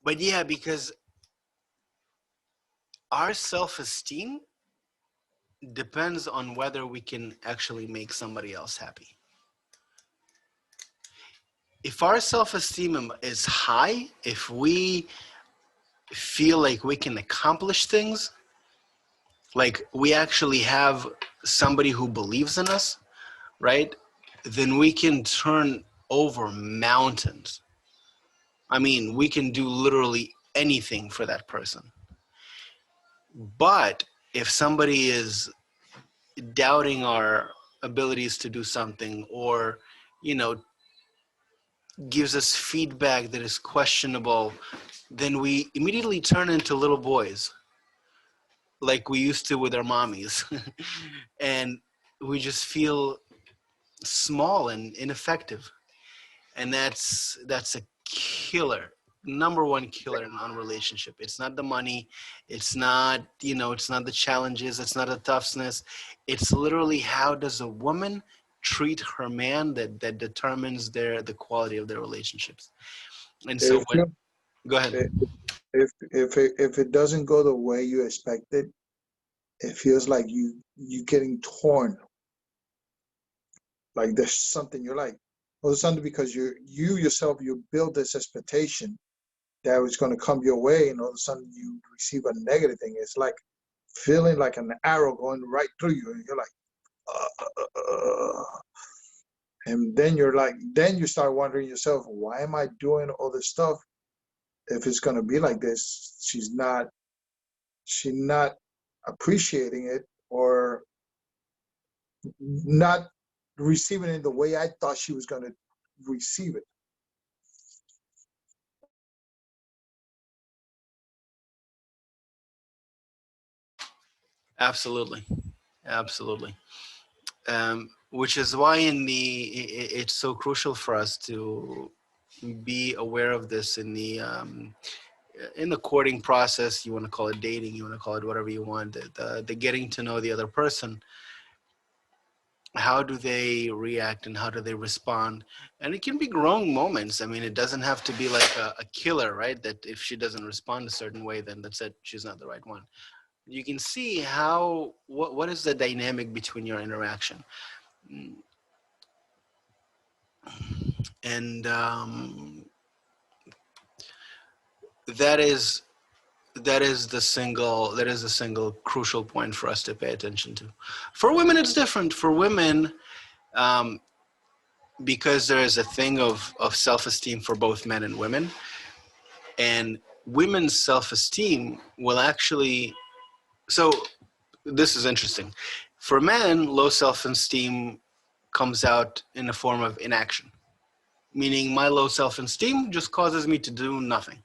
But yeah, because our self-esteem depends on whether we can actually make somebody else happy. If our self-esteem is high, if we feel like we can accomplish things, like we actually have somebody who believes in us, right? Then we can turn over mountains. I mean, we can do literally anything for that person. But if somebody is doubting our abilities to do something, or, you know, gives us feedback that is questionable, then we immediately turn into little boys like we used to with our mommies. And we just feel small and ineffective. And that's a killer, number one killer in a relationship. It's not the money, it's not, you know, it's not the challenges, it's not the toughness. It's literally how does a woman treat her man that determines the quality of their relationships. And so If what, you go ahead. if it doesn't go the way you expected, it feels like you getting torn. Like there's something you're like, well, it's something because you yourself you build this expectation that was going to come your way, and all of a sudden you receive a negative thing. It's like feeling like an arrow going right through you, and you're like, and then you're like, then you start wondering yourself, why am I doing all this stuff if it's going to be like this? She's not appreciating it, or not receiving it the way I thought she was going to receive it. Absolutely, absolutely. Which is why it's so crucial for us to be aware of this in the courting process. You want to call it dating, you want to call it whatever you want, the getting to know the other person. How do they react and how do they respond? And it can be growing moments. I mean, it doesn't have to be like a killer, right? That if she doesn't respond a certain way, then that's it, she's not the right one. You can see how what is the dynamic between your interaction. And that is the single crucial point for us to pay attention to. For women, it's different. For women, um, because there is a thing of self-esteem for both men and women, and women's self-esteem will actually, so this is interesting. For men, low self-esteem comes out in the form of inaction, meaning my low self-esteem just causes me to do nothing,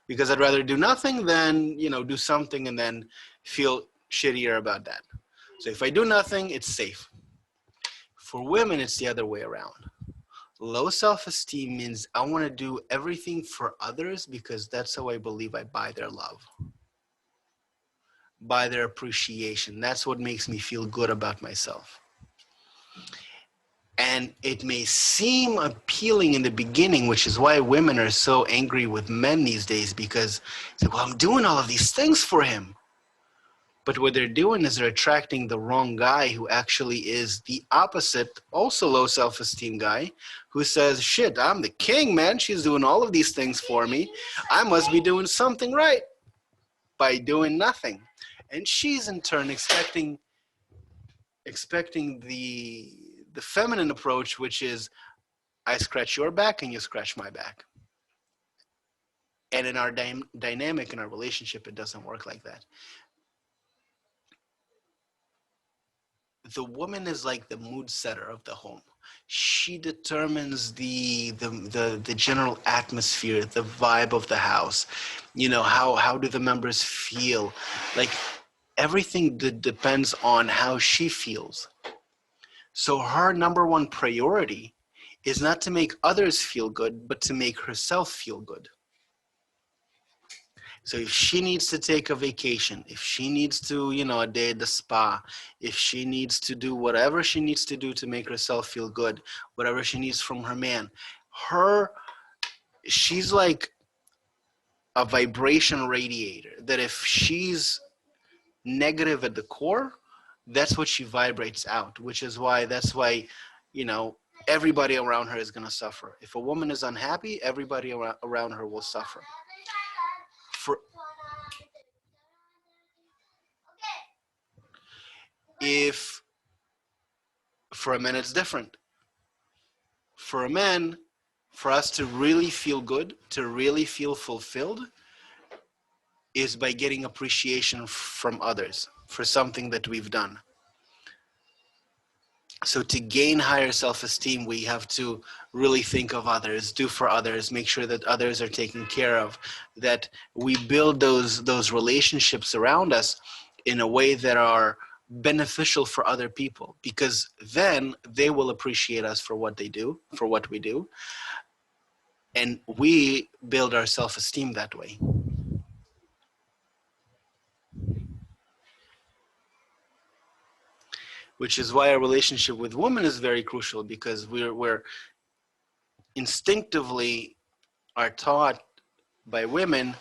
because I'd rather do nothing than, you know, do something and then feel shittier about that. So if I do nothing, it's safe. For women, it's the other way around. Low self-esteem means I want to do everything for others because that's how I believe I buy their love, buy their appreciation. That's what makes me feel good about myself. And it may seem appealing in the beginning, which is why women are so angry with men these days, because it's like, well, I'm doing all of these things for him. But what they're doing is they're attracting the wrong guy, who actually is the opposite, also low self-esteem guy, who says, shit, I'm the king, man. She's doing all of these things for me. I must be doing something right by doing nothing. And she's in turn expecting the feminine approach, which is I scratch your back and you scratch my back. And in our dynamic, in our relationship, it doesn't work like that. The woman is like the mood setter of the home. She determines the general atmosphere, the vibe of the house. You know, how do the members feel? Like everything depends on how she feels. So her number one priority is not to make others feel good, but to make herself feel good. So if she needs to take a vacation, if she needs to, you know, a day at the spa, if she needs to do whatever she needs to do to make herself feel good, whatever she needs from her man, her she's like a vibration radiator, that if she's negative at the core, that's what she vibrates out, which is why you know, everybody around her is going to suffer. If a woman is unhappy, everybody around her will suffer. For if for a man it's different. For a man, for us to really feel good, to really feel fulfilled, is by getting appreciation from others for something that we've done. So to gain higher self-esteem, we have to really think of others, do for others, make sure that others are taken care of, that we build those relationships around us in a way that are beneficial for other people, because then they will appreciate us for what they do, for what we do, and we build our self-esteem that way. Which is why a relationship with women is very crucial, because we're instinctively are taught by women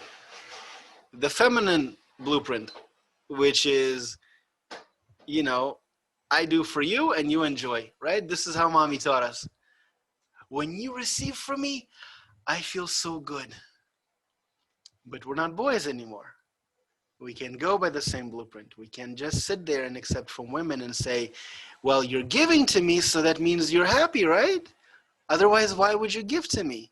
the feminine blueprint, which is, you know, I do for you and you enjoy, right? This is how mommy taught us. When you receive from me, I feel so good. But we're not boys anymore. We can go by the same blueprint. We can just sit there and accept from women and say, well, you're giving to me, so that means you're happy, right? Otherwise, why would you give to me?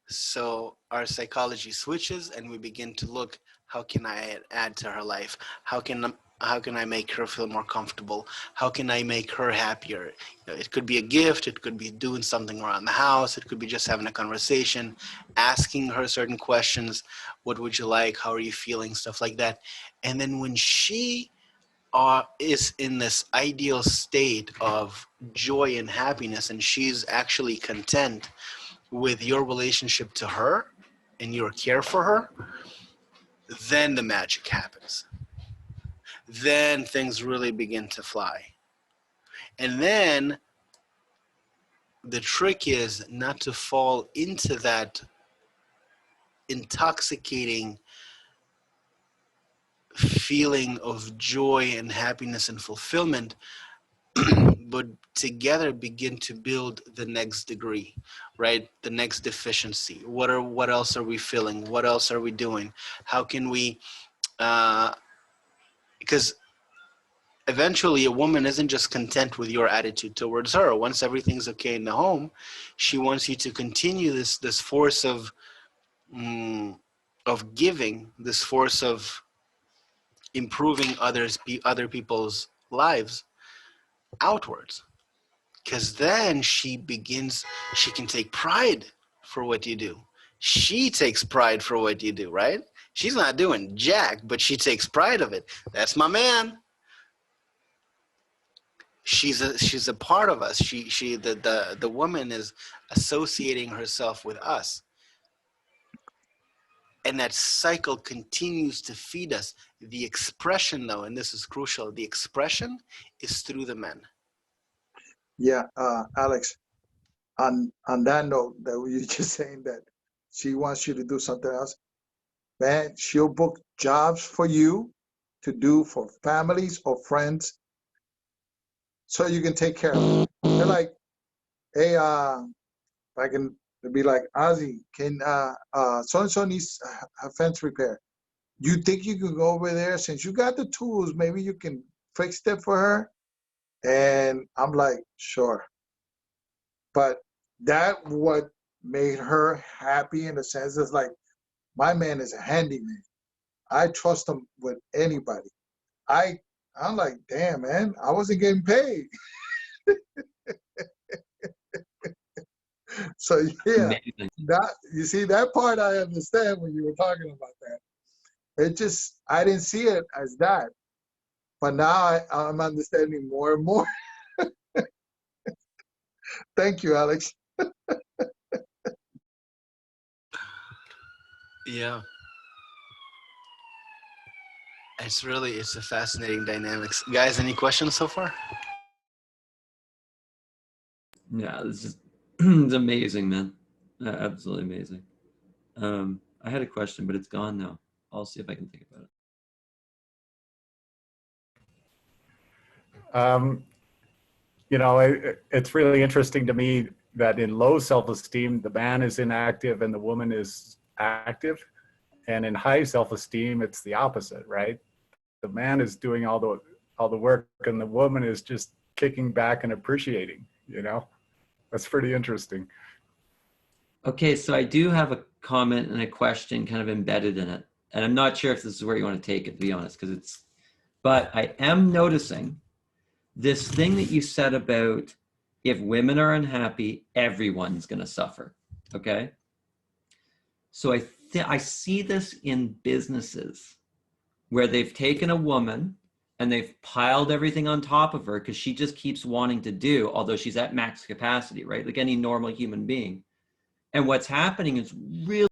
So our psychology switches and we begin to look, how can I add to her life? How can I make her feel more comfortable? How can I make her happier? You know, it could be a gift, it could be doing something around the house, it could be just having a conversation, asking her certain questions. What would you like? How are you feeling? Stuff like that. And then when she is in this ideal state of joy and happiness, and she's actually content with your relationship to her and your care for her, then the magic happens. Then things really begin to fly. And then the trick is not to fall into that intoxicating feeling of joy and happiness and fulfillment, but together begin to build the next degree, right? The next deficiency. What else are we feeling? What else are we doing? How can we, because eventually a woman isn't just content with your attitude towards her. Once everything's okay in the home, she wants you to continue this force of giving, this force of improving other people's lives outwards. Because then she can take pride for what you do. She takes pride for what you do, right? She's not doing jack, but she takes pride of it. That's my man. She's a part of us. The woman is associating herself with us, and that cycle continues to feed us. The expression, though, and this is crucial, the expression is through the men. Yeah, Alex, on that note, that you just saying that she wants you to do something else, man, she'll book jobs for you to do for families or friends so you can take care of them. They're like, hey, if I can be like, Ozzy, can so and so needs a fence repair. You think you can go over there, since you got the tools, maybe you can fix that for her? And I'm like, sure. But that what made her happy, in a sense, is like, my man is a handyman. I trust him with anybody. I'm like, damn, man, I wasn't getting paid. So yeah, Amazing. that, you see, that part I understand when you were talking about that. It just, I didn't see it as that, but now I'm understanding more and more. Thank you, Alex. Yeah. It's a fascinating dynamics. Guys, any questions so far? Yeah, this is it's amazing, man. Absolutely amazing. I had a question, but it's gone now. I'll see if I can think about it. It's really interesting to me that in low self-esteem, the man is inactive and the woman is active. And in high self-esteem, it's the opposite, right? The man is doing all the work and the woman is just kicking back and appreciating, That's pretty interesting. Okay, so I do have a comment and a question kind of embedded in it. And I'm not sure if this is where you want to take it, to be honest, but I am noticing this thing that you said about if women are unhappy, everyone's going to suffer. Okay. So I see this in businesses where they've taken a woman and they've piled everything on top of her because she just keeps wanting to do, although she's at max capacity, right? Like any normal human being. And what's happening is really